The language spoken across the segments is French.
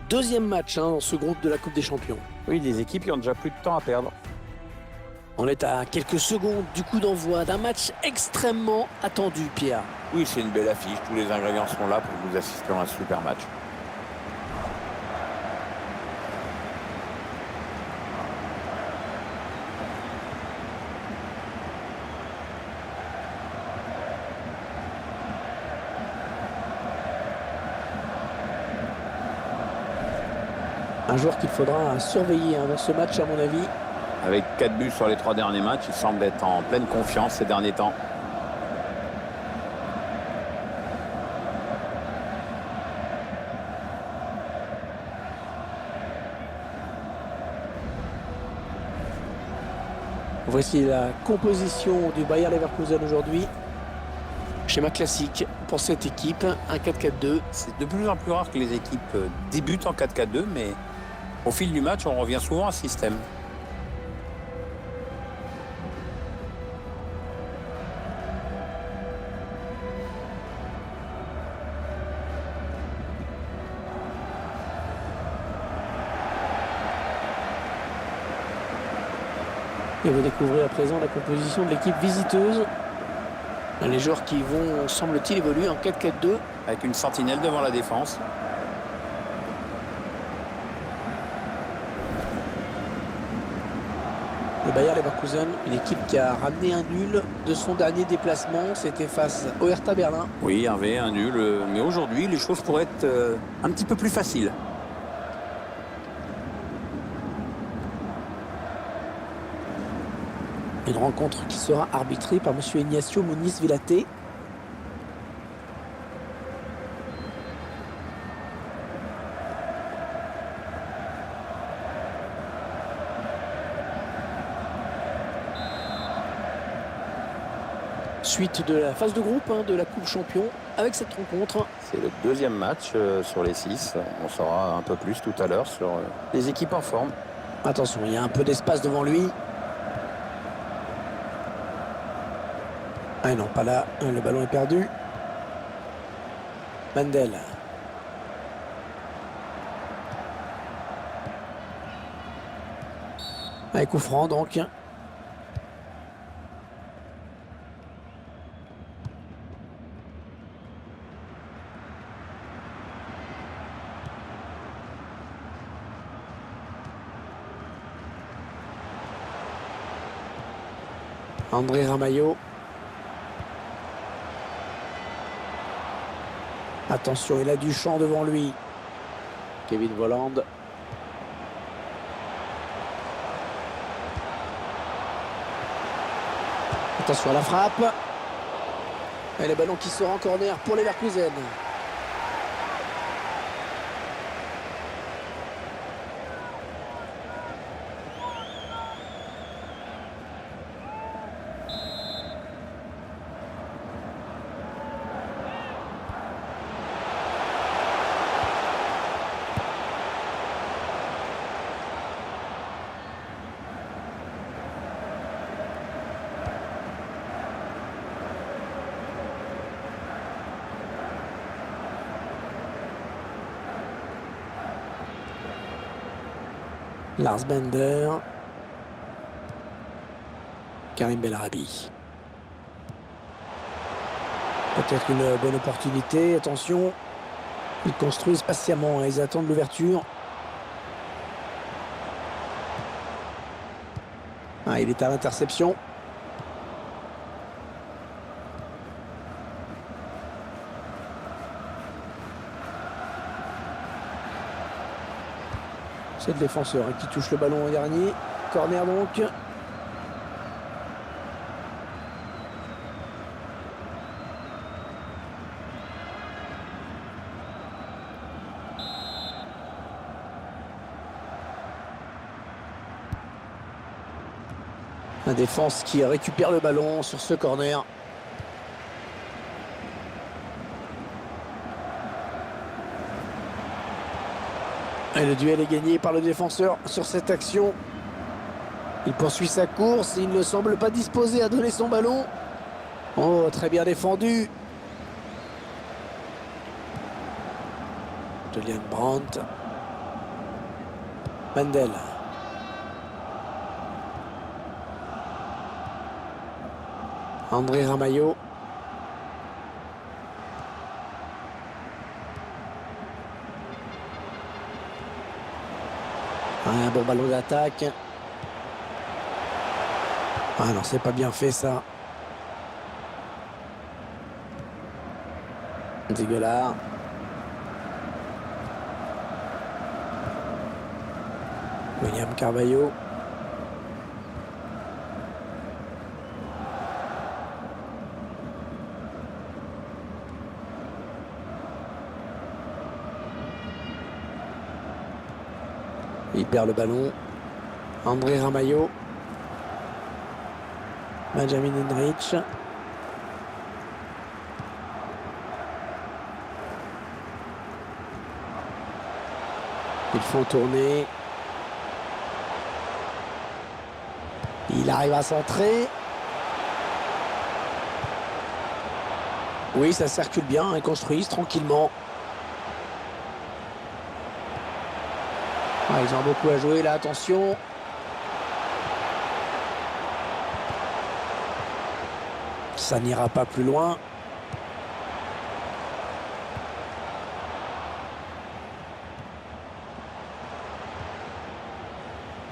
deuxième match dans ce groupe de la Coupe des Champions. Oui, des équipes qui ont déjà plus de temps à perdre. On est à quelques secondes du coup d'envoi d'un match extrêmement attendu, Pierre. Oui, c'est une belle affiche. Tous les ingrédients sont là pour que vous assister à un super match. Un joueur qu'il faudra surveiller dans ce match, à mon avis. Avec 4 buts sur les 3 derniers matchs, il semble être en pleine confiance ces derniers temps. Voici la composition du Bayer Leverkusen aujourd'hui. Schéma classique pour cette équipe, un 4-4-2. C'est de plus en plus rare que les équipes débutent en 4-4-2, mais au fil du match, on revient souvent à ce système. Et vous découvrez à présent la composition de l'équipe visiteuse. Les joueurs qui vont, semble-t-il, évoluer en 4-4-2. Avec une sentinelle devant la défense. Le Bayer Leverkusen, une équipe qui a ramené un nul de son dernier déplacement. C'était face au Hertha Berlin. Oui, un V, un nul. Mais aujourd'hui, les choses pourraient être un petit peu plus faciles. Une rencontre qui sera arbitrée par M. Ignacio Muniz Villaté. Suite de la phase de groupe de la Coupe Champion avec cette rencontre. C'est le deuxième match sur les 6. On saura un peu plus tout à l'heure sur les équipes en forme. Attention, il y a un peu d'espace devant lui. Ah non, pas là. Le ballon est perdu. Mandel. Avec coup franc donc. André Ramalho. Attention, il a du champ devant lui. Kevin Volland. Attention à la frappe. Et le ballon qui sort en corner pour les Leverkusen. Lars Bender. Karim Bellarabi. Peut-être une bonne opportunité. Attention. Ils construisent patiemment. Ils attendent l'ouverture. Ah, il est à l'interception. C'est le défenseur qui touche le ballon au dernier. Corner donc. La défense qui récupère le ballon sur ce corner. Et le duel est gagné par le défenseur sur cette action. Il poursuit sa course. Il ne semble pas disposé à donner son ballon. Oh, très bien défendu. Julian Brandt. Mendel. André Ramalho. Un bon ballon d'attaque. Ah non, c'est pas bien fait ça. Dégueulasse. William Carvalho. Il perd le ballon. André Ramalho. Benjamin Henrich. Il faut tourner. Il arrive à centrer. Oui, ça circule bien, ils construisent tranquillement. Ah, ils ont beaucoup à jouer là, attention. Ça n'ira pas plus loin.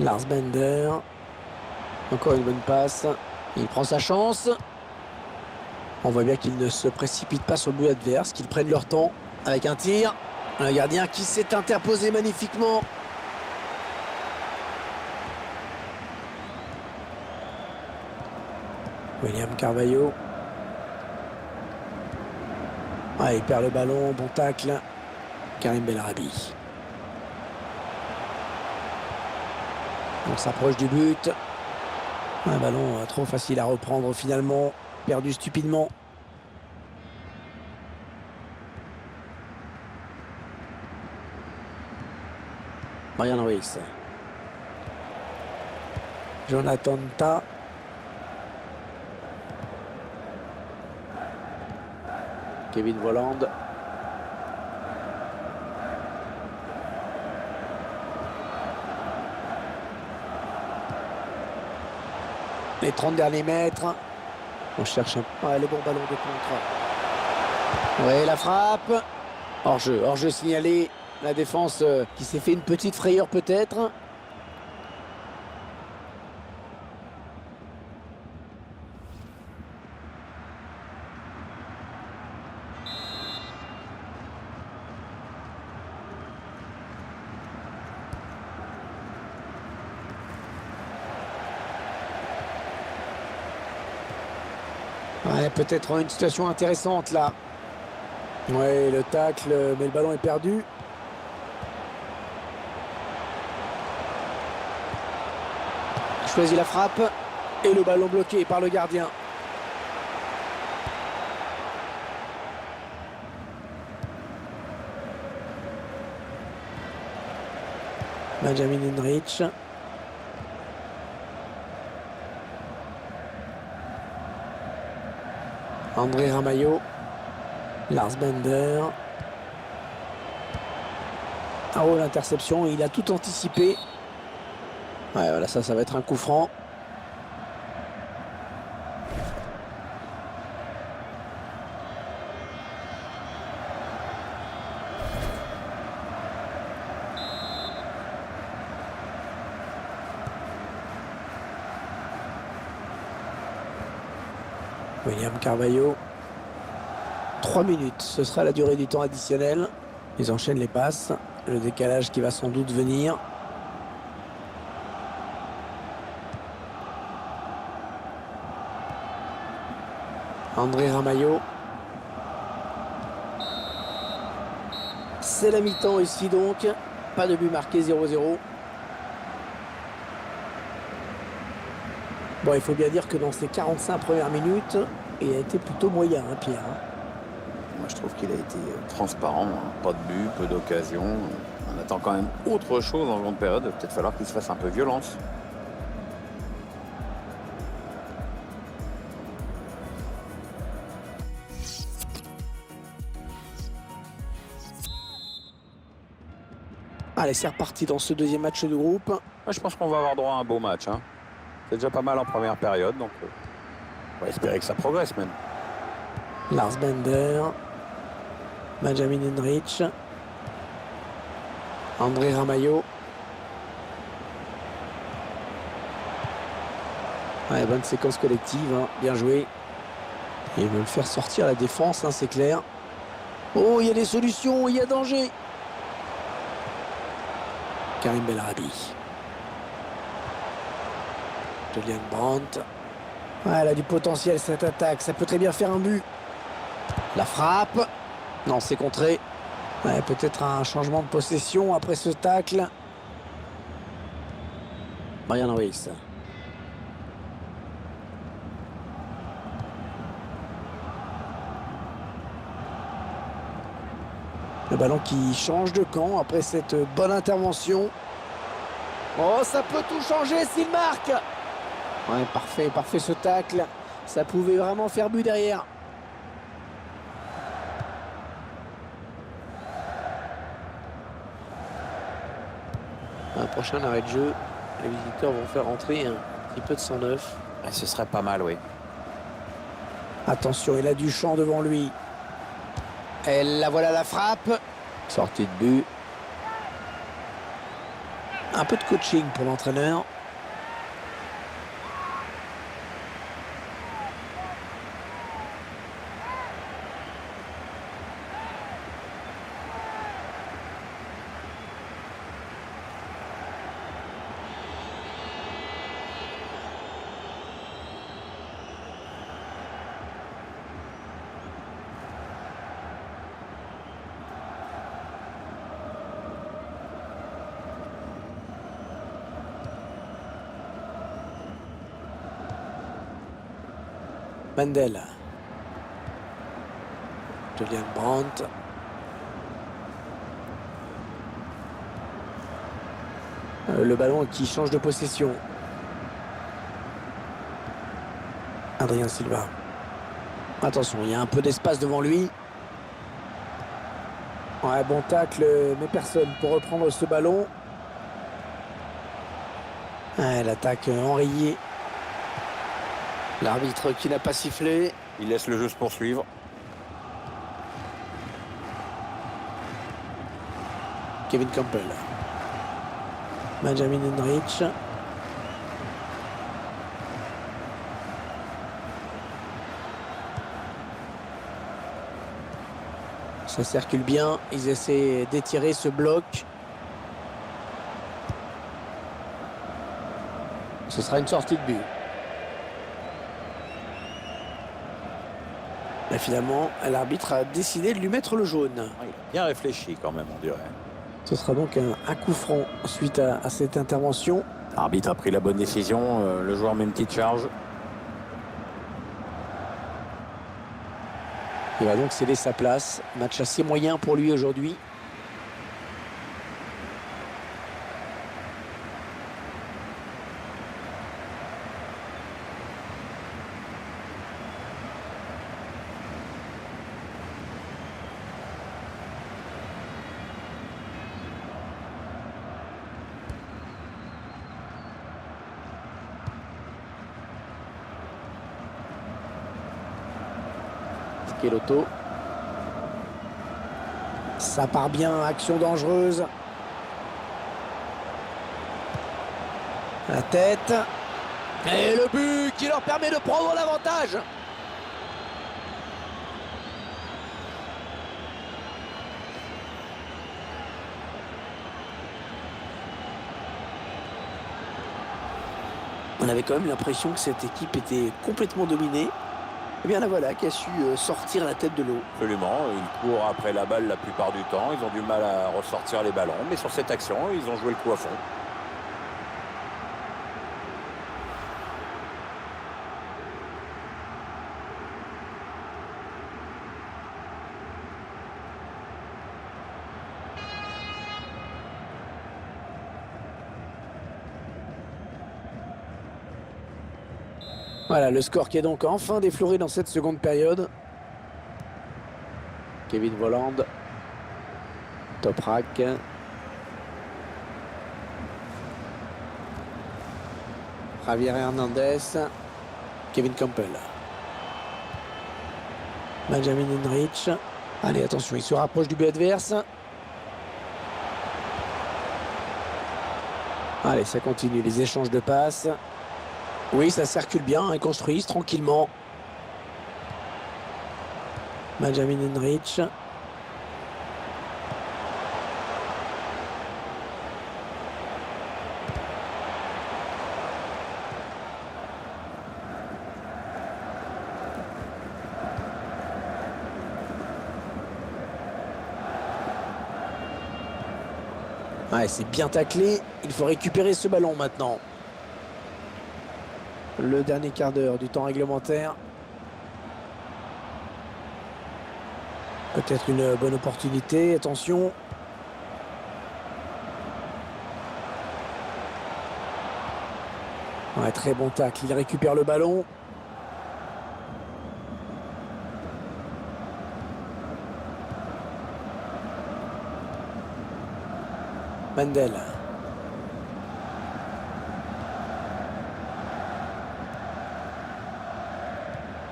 Lars Bender. Encore une bonne passe. Il prend sa chance. On voit bien qu'ils ne se précipitent pas sur le but adverse, qu'ils prennent leur temps avec un tir. Un gardien qui s'est interposé magnifiquement. William Carvalho. Ah, il perd le ballon, bon tacle. Karim Belarabi. On s'approche du but. Un ballon trop facile à reprendre finalement. Perdu stupidement. Marian Ruiz. Jonathan Ta. Kevin Volland. Les 30 derniers mètres. On cherche le bon ballon de contre. Oui, la frappe. Hors-jeu signalé. La défense qui s'est fait une petite frayeur peut-être. Ouais, peut-être une situation intéressante là. Ouais, le tacle, mais le ballon est perdu. Il choisit la frappe et le ballon bloqué par le gardien. Benjamin Henrich. André Ramalho. Lars Bender. Ah oh, l'interception, il a tout anticipé. Ouais, voilà, ça va être un coup franc. William Carvalho. 3 minutes, ce sera la durée du temps additionnel. Ils enchaînent les passes. Le décalage qui va sans doute venir. André Ramalho. C'est la mi-temps ici donc. Pas de but marqué, 0-0. Bon, il faut bien dire que dans ces 45 premières minutes, il a été plutôt moyen, hein, Pierre. Moi, je trouve qu'il a été transparent. Hein. Pas de but, peu d'occasions. On attend quand même autre chose en seconde période. Il va peut-être falloir qu'il se fasse un peu violence. Allez, c'est reparti dans ce deuxième match de groupe. Moi, je pense qu'on va avoir droit à un beau match. Hein. C'est déjà pas mal en première période, donc on va espérer que ça progresse même. Lars Bender. Benjamin Henrich. André Ramalho. Ouais, bonne séquence collective, hein. Bien joué. Et ils veulent faire sortir la défense, hein, c'est clair. Oh, il y a des solutions, il y a danger. Karim Belarabi. Julian Brandt. Ouais, elle a du potentiel cette attaque, ça peut très bien faire un but. La frappe. Non, c'est contré. Ouais, peut-être un changement de possession après ce tacle. Brian Ruiz. Le ballon qui change de camp après cette bonne intervention. Oh, ça peut tout changer s'il marque. Ouais, parfait, parfait ce tacle. Ça pouvait vraiment faire but derrière. Un prochain arrêt de jeu. Les visiteurs vont faire entrer un petit peu de sang neuf. Et ce serait pas mal, oui. Attention, il a du champ devant lui. Et la voilà la frappe. Sortie de but. Un peu de coaching pour l'entraîneur. Mendel. Julian Brandt. Le ballon qui change de possession. Adrien Silva. Attention, il y a un peu d'espace devant lui. Ouais, bon tacle, mais personne pour reprendre ce ballon. Ouais, l'attaque enrayée. L'arbitre qui n'a pas sifflé. Il laisse le jeu se poursuivre. Kevin Campbell. Benjamin Henrich. Ça circule bien. Ils essaient d'étirer ce bloc. Ce sera une sortie de but. Et finalement, l'arbitre a décidé de lui mettre le jaune. Il a bien réfléchi quand même, on dirait. Ce sera donc un coup franc suite à cette intervention. L'arbitre a pris la bonne décision. Le joueur met une petite charge. Il va donc céder sa place. Match assez moyen pour lui aujourd'hui. Keloto. Ça part bien, action dangereuse. La tête. Et le but qui leur permet de prendre l'avantage. On avait quand même l'impression que cette équipe était complètement dominée. Et bien la voilà qui a su sortir la tête de l'eau. Absolument, ils courent après la balle la plupart du temps, ils ont du mal à ressortir les ballons, mais sur cette action, ils ont joué le coup à fond. Voilà, le score qui est donc enfin défloré dans cette seconde période. Kevin Volland. Toprak. Javier Hernandez. Kevin Campbell. Benjamin Henrich. Allez, attention, il se rapproche du but adverse. Allez, ça continue, les échanges de passes. Oui, ça circule bien, ils construisent tranquillement. Benjamin Henrich. Ouais, c'est bien taclé. Il faut récupérer ce ballon maintenant. Le dernier quart d'heure du temps réglementaire. Peut-être une bonne opportunité. Attention. Ouais, très bon tacle. Il récupère le ballon. Mandel.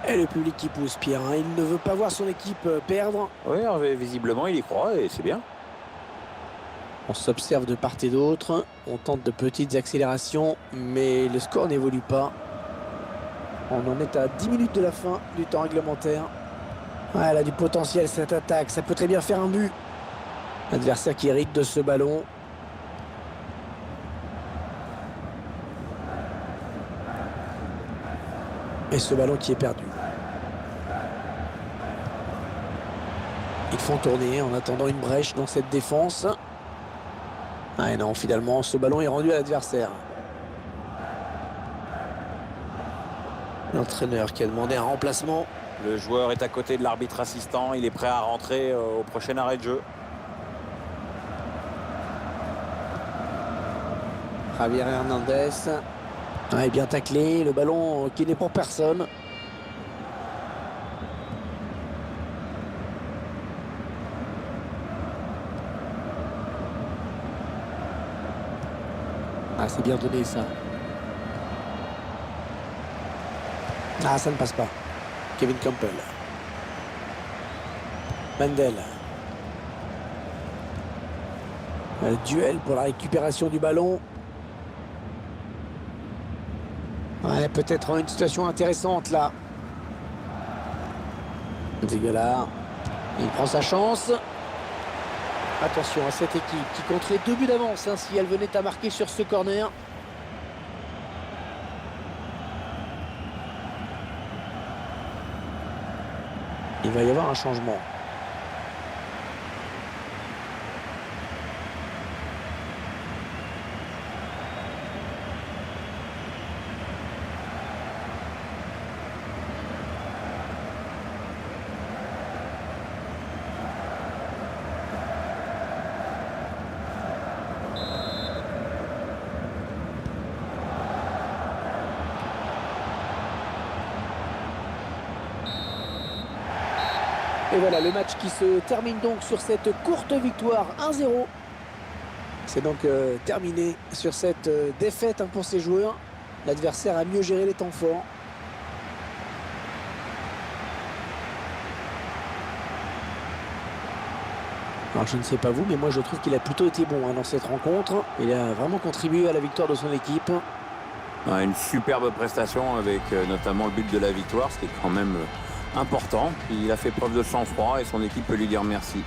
Et le public qui pousse, Pierre. Hein. Il ne veut pas voir son équipe perdre. Oui, visiblement, il y croit et c'est bien. On s'observe de part et d'autre. On tente de petites accélérations, mais le score n'évolue pas. On en est à 10 minutes de la fin du temps réglementaire. Ouais, elle a du potentiel, cette attaque. Ça peut très bien faire un but. L'adversaire qui hérite de ce ballon. Et ce ballon qui est perdu. Ils font tourner en attendant une brèche dans cette défense. Ah et non, finalement, ce ballon est rendu à l'adversaire. L'entraîneur qui a demandé un remplacement. Le joueur est à côté de l'arbitre assistant. Il est prêt à rentrer au prochain arrêt de jeu. Javier Hernandez. Ouais, bien taclé. Le ballon qui n'est pour personne. Ah, c'est bien donné ça. Ah, ça ne passe pas. Kevin Campbell. Mandel. Le duel pour la récupération du ballon. Ouais, peut-être une situation intéressante là. Zegala. Il prend sa chance. Attention à cette équipe qui compterait 2 buts d'avance hein, si elle venait à marquer sur ce corner. Il va y avoir un changement. Et voilà le match qui se termine donc sur cette courte victoire 1-0. C'est donc terminé sur cette défaite hein, pour ces joueurs. L'adversaire a mieux géré les temps forts. Alors je ne sais pas vous, mais moi je trouve qu'il a plutôt été bon hein, dans cette rencontre. Il a vraiment contribué à la victoire de son équipe. Ouais, une superbe prestation avec notamment le but de la victoire, ce qui est quand même important. Il a fait preuve de sang-froid et son équipe peut lui dire merci.